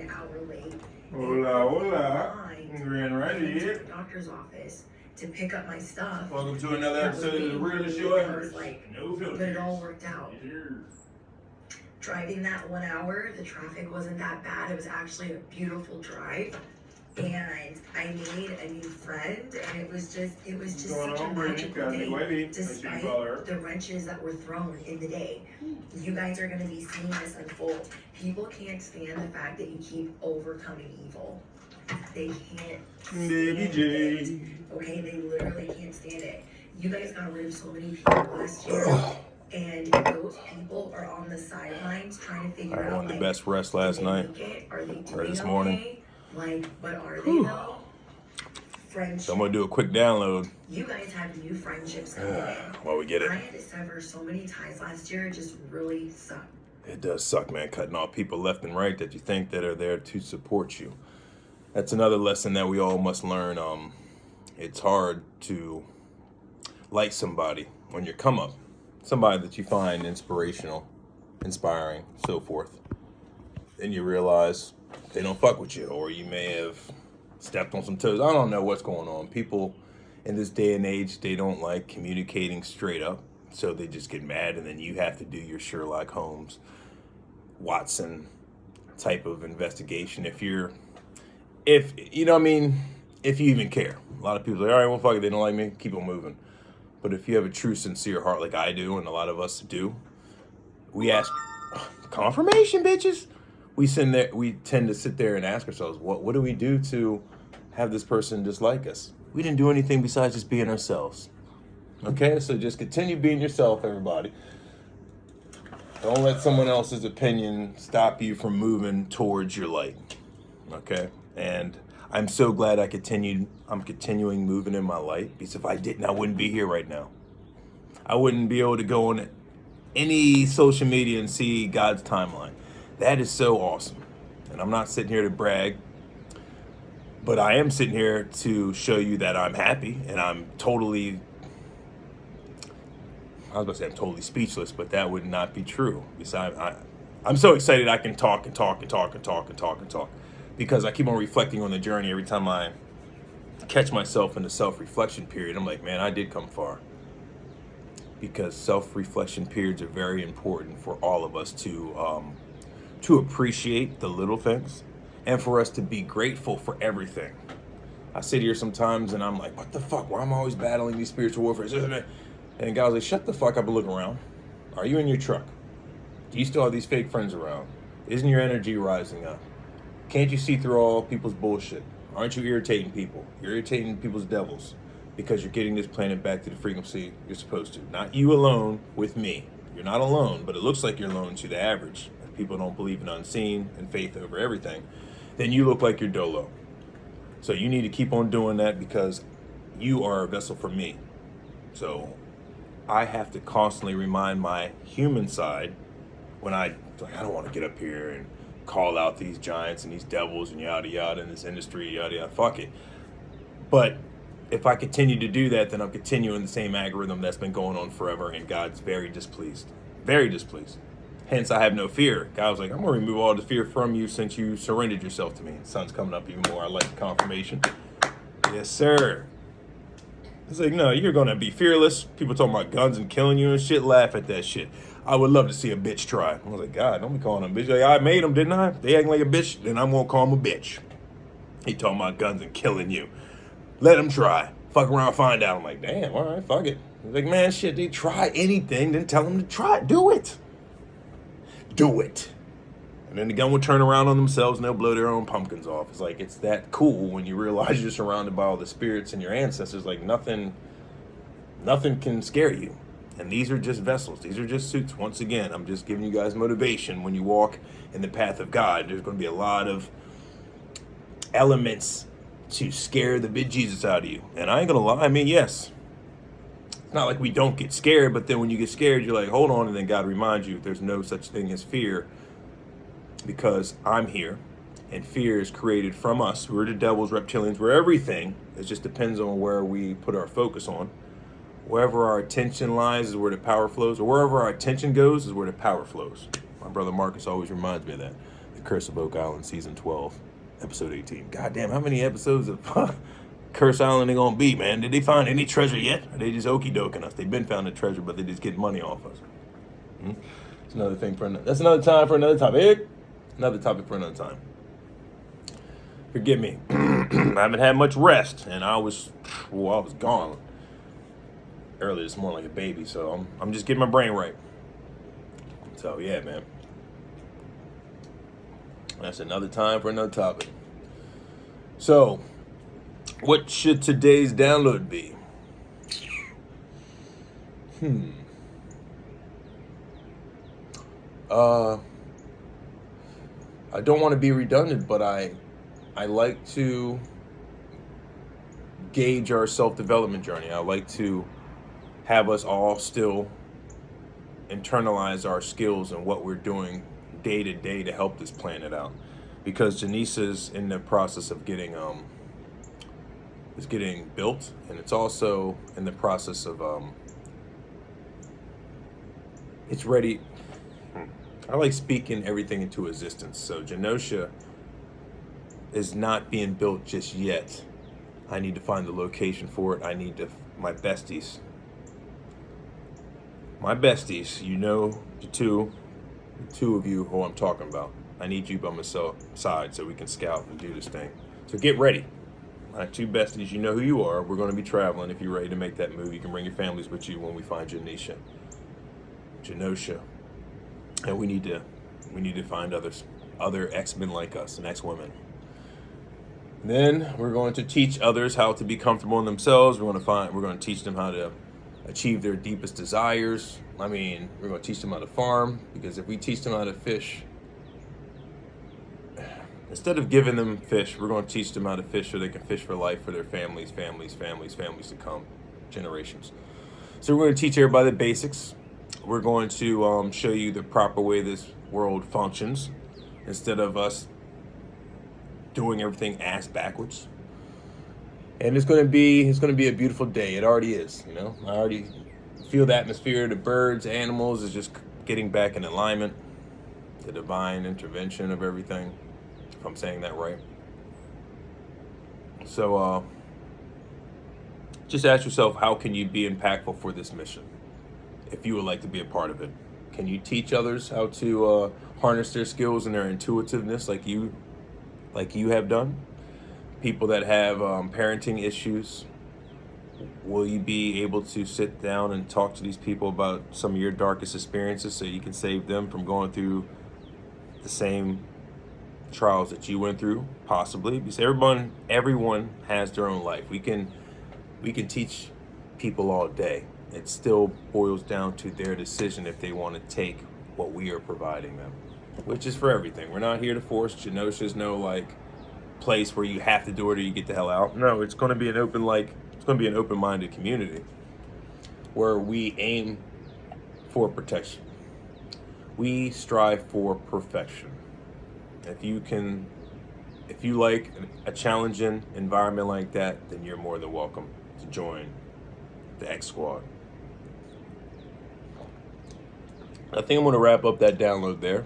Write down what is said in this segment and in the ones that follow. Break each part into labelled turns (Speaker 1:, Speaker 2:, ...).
Speaker 1: an hour late.
Speaker 2: Hola, hola.
Speaker 1: Grand Ready. To the doctor's office to pick up my stuff.
Speaker 2: Welcome to another episode of the Realest Show Ever. No filters.
Speaker 1: But it all worked out. Driving that 1 hour, the traffic wasn't that bad. It was actually a beautiful drive. And I made a new friend, and it was just such a magical day, despite the wrenches that were thrown in the day. You guys are going to be seeing this unfold. People can't stand the fact that you keep overcoming evil. They can't stand it. Okay, they literally can't stand it. You guys got rid of so many people last year. And those people are on the sidelines trying to figure out.
Speaker 2: I won the best rest last night.
Speaker 1: Are they doing
Speaker 2: or this morning.
Speaker 1: Okay? Like, but are they though? Friendship.
Speaker 2: So I'm gonna do a quick download.
Speaker 1: You guys have new friendships coming in.
Speaker 2: While we get it.
Speaker 1: I had to sever so many ties last year. It just really sucked.
Speaker 2: It does suck, man. Cutting off people left and right that you think that are there to support you. That's another lesson that we all must learn. It's hard to like somebody on your come up. Somebody that you find inspirational, inspiring, so forth. Then you realize they don't fuck with you, or you may have stepped on some toes. I don't know what's going on. People in this day and age, they don't like communicating straight up. So they just get mad, and then you have to do your Sherlock Holmes, Watson type of investigation. If you even care. A lot of people say, all right, well, fuck it, they don't like me, keep on moving. But if you have a true, sincere heart like I do, and a lot of us do, we ask, confirmation, bitches. We tend to sit there and ask ourselves, what do we do to have this person dislike us? We didn't do anything besides just being ourselves. Okay, so just continue being yourself, everybody. Don't let someone else's opinion stop you from moving towards your light. Okay, and I'm so glad I'm continuing moving in my light, because if I didn't, I wouldn't be here right now. I wouldn't be able to go on any social media and see God's timeline. That is so awesome. And I'm not sitting here to brag, but I am sitting here to show you that I'm happy, and I'm totally speechless, but that would not be true. Besides, I'm so excited I can talk and talk and talk and talk and talk and talk, because I keep on reflecting on the journey. Every time I catch myself in the self-reflection period, I'm like, man, I did come far. Because self-reflection periods are very important for all of us to appreciate the little things, and for us to be grateful for everything. I sit here sometimes and I'm like, what the fuck? Why am I always battling these spiritual warfare? And the guy was like, shut the fuck up and look around. Are you in your truck? Do you still have these fake friends around? Isn't your energy rising up? Can't you see through all people's bullshit? Aren't you irritating people? You're irritating people's devils, because you're getting this planet back to the frequency you're supposed to. Not you alone with me. You're not alone, but it looks like you're alone to the average. If people don't believe in unseen and faith over everything, then you look like you're dolo. So you need to keep on doing that, because you are a vessel for me. So I have to constantly remind my human side when I don't want to get up here and call out these giants and these devils and yada yada in this industry, yada yada, fuck it. But if I continue to do that, then I'm continuing the same algorithm that's been going on forever, and God's very displeased. Very displeased. Hence, I have no fear. God was like, I'm going to remove all the fear from you since you surrendered yourself to me. The sun's coming up even more. I like the confirmation. Yes, sir. It's like, no, you're going to be fearless. People talking about guns and killing you and shit. Laugh at that shit. I would love to see a bitch try. I was like, God, don't be calling them bitch. Like, I made them, didn't I? They acting like a bitch, then I'm going to call them a bitch. He talking about guns and killing you. Let them try. Fuck around, find out. I'm like, damn, all right, fuck it. He's like, man, shit, they try anything, then tell them to try. Do it. Do it. And then the gun will turn around on themselves and they'll blow their own pumpkins off. It's like, it's that cool when you realize you're surrounded by all the spirits and your ancestors. Like, nothing can scare you. And these are just vessels. These are just suits. Once again, I'm just giving you guys motivation. When you walk in the path of God, there's going to be a lot of elements to scare the bejesus out of you. And I ain't going to lie. I mean, yes, it's not like we don't get scared, but then when you get scared, you're like, hold on. And then God reminds you there's no such thing as fear, because I'm here. And fear is created from us. We're the devils, reptilians, we're everything. It just depends on where we put our focus on. Wherever our attention lies is where the power flows, or wherever our attention goes is where the power flows. My brother Marcus always reminds me of that. The Curse of Oak Island, season 12, episode 18. God damn, how many episodes of Curse Island they gonna be, man? Did they find any treasure yet? Or they just okey doking us? They've been found the treasure, but they just get money off us. That's another thing that's another time for another topic. Another topic for another time. Forgive me. I haven't had much rest, and I was gone earlier this morning like a baby, so I'm just getting my brain right. So yeah, man. That's another time for another topic. So, what should today's download be? I don't want to be redundant, but I like to gauge our self-development journey. I like to have us all still internalize our skills and what we're doing day to day to help this planet out. Because Janice's in the process of getting built, and it's also in the process of it's ready. I like speaking everything into existence. So Genosha is not being built just yet. I need to find the location for it. I need to, my besties, you know, the two of you who I'm talking about. I need you by my side so we can scout and do this thing. So get ready. My two besties, you know who you are. We're going to be traveling. If you're ready to make that move, you can bring your families with you when we find Genosha. And we need to find other X-Men like us and X-women. Then we're going to teach others how to be comfortable in themselves. We're going to teach them how to achieve their deepest desires. I mean, we're going to teach them how to farm, because if we teach them how to fish, instead of giving them fish, we're going to teach them how to fish so they can fish for life for their families to come, generations. So we're going to teach everybody the basics. We're going to show you the proper way this world functions, instead of us doing everything ass backwards. And it's going to be a beautiful day. It already is. You know, I already feel the atmosphere. The birds, animals is just getting back in alignment. The divine intervention of everything, if I'm saying that right. So just ask yourself, how can you be impactful for this mission? If you would like to be a part of it, can you teach others how to harness their skills and their intuitiveness like you have done? People that have parenting issues, will you be able to sit down and talk to these people about some of your darkest experiences so you can save them from going through the same trials that you went through? Possibly, because everyone has their own life. We can teach people all day. It still boils down to their decision if they want to take what we are providing them, which is for everything. We're not here to force. Genosha's no place where you have to do it or you get the hell out. No, it's going to be an open-minded community where we aim for protection. We strive for perfection. If you like a challenging environment like that, then you're more than welcome to join the X Squad. I think I'm going to wrap up that download there.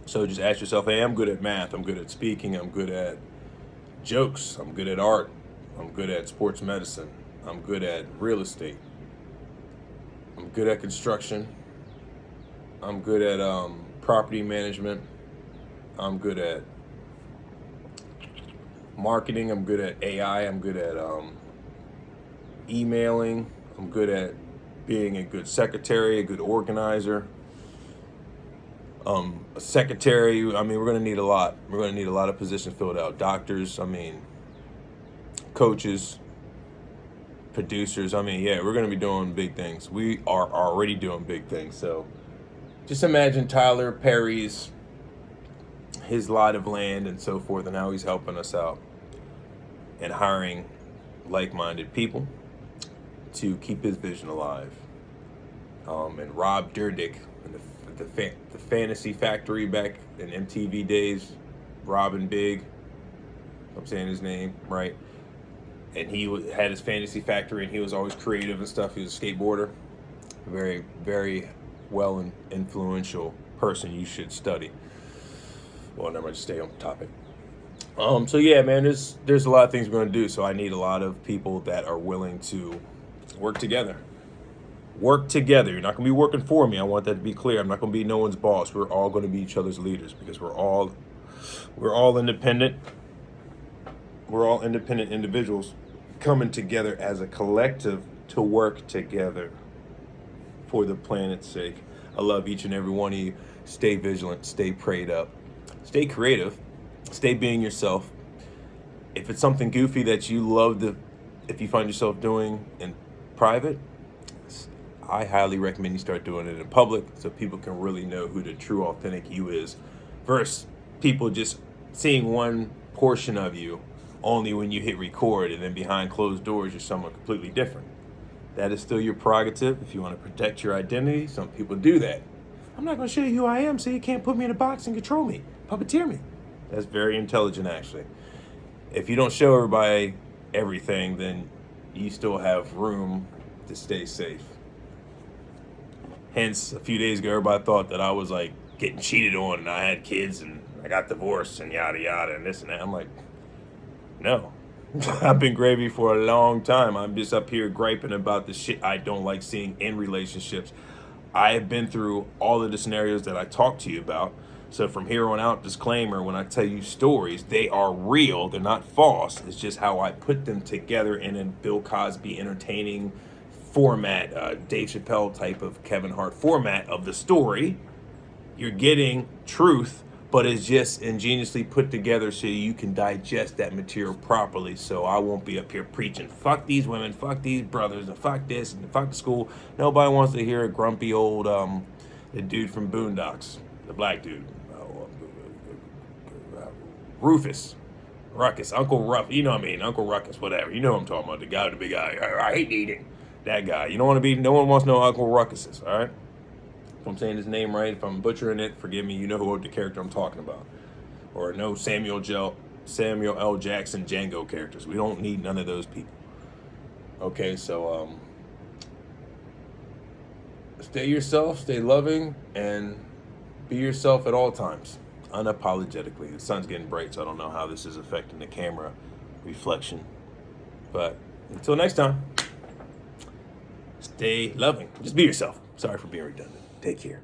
Speaker 2: So just ask yourself, hey, I'm good at math, I'm good at speaking, I'm good at jokes, I'm good at art, I'm good at sports medicine, I'm good at real estate, I'm good at construction, I'm good at property management, I'm good at marketing, I'm good at AI, I'm good at emailing, I'm good at being a good secretary, a good organizer. A secretary, I mean, we're going to need a lot. We're going to need a lot of positions filled out. Doctors, I mean, coaches, producers. I mean, yeah, we're going to be doing big things. We are already doing big things. So just imagine Tyler Perry's, his lot of land and so forth, and how he's helping us out and hiring like-minded people to keep his vision alive. And Rob Dyrdek, the Fantasy Factory back in MTV days, Robin Big, I'm saying his name right, and he had his Fantasy Factory, and he was always creative and stuff. He was a skateboarder, very, very well and influential person you should study. Well, never mind, just stay on topic. So yeah, man, there's a lot of things we're gonna do. So I need a lot of people that are willing to work together. Work together. You're not gonna be working for me. I want that to be clear. I'm not gonna be no one's boss. We're all gonna be each other's leaders because we're all independent. We're all independent individuals coming together as a collective to work together for the planet's sake. I love each and every one of you. Stay vigilant, stay prayed up, stay creative, stay being yourself. If it's something goofy that you love if you find yourself doing in private, I highly recommend you start doing it in public so people can really know who the true authentic you is versus people just seeing one portion of you only when you hit record, and then behind closed doors you're someone completely different. That is still your prerogative. If you want to protect your identity, some people do that. I'm not going to show you who I am so you can't put me in a box and control me, puppeteer me. That's very intelligent, actually. If you don't show everybody everything, then you still have room to stay safe. Hence, a few days ago, everybody thought that I was like getting cheated on and I had kids and I got divorced and yada yada and this and that. I'm like, no. I've been gravy for a long time. I'm just up here griping about the shit I don't like seeing in relationships. I have been through all of the scenarios that I talked to you about. So from here on out, disclaimer, when I tell you stories, they are real. They're not false. It's just how I put them together in a Bill Cosby entertaining format, Dave Chappelle type of Kevin Hart format of the story. You're getting truth, but it's just ingeniously put together so you can digest that material properly. So I won't be up here preaching, fuck these women, fuck these brothers, and fuck this, and fuck the school. Nobody wants to hear a grumpy old, the dude from Boondocks, the black dude, Rufus, Ruckus, Uncle Ruff, you know what I mean, Uncle Ruckus, whatever. You know what I'm talking about, the guy with the big eye. I hate eating. That guy. You don't want to be, no one wants no Uncle Ruckuses, all right? If I'm saying his name right, if I'm butchering it, forgive me, you know who the character I'm talking about. Or no Samuel L. Jackson Django characters. We don't need none of those people. Okay, so stay yourself, stay loving, and be yourself at all times, unapologetically. The sun's getting bright, so I don't know how this is affecting the camera reflection. But until next time, stay loving. Just be yourself. Sorry for being redundant. Take care.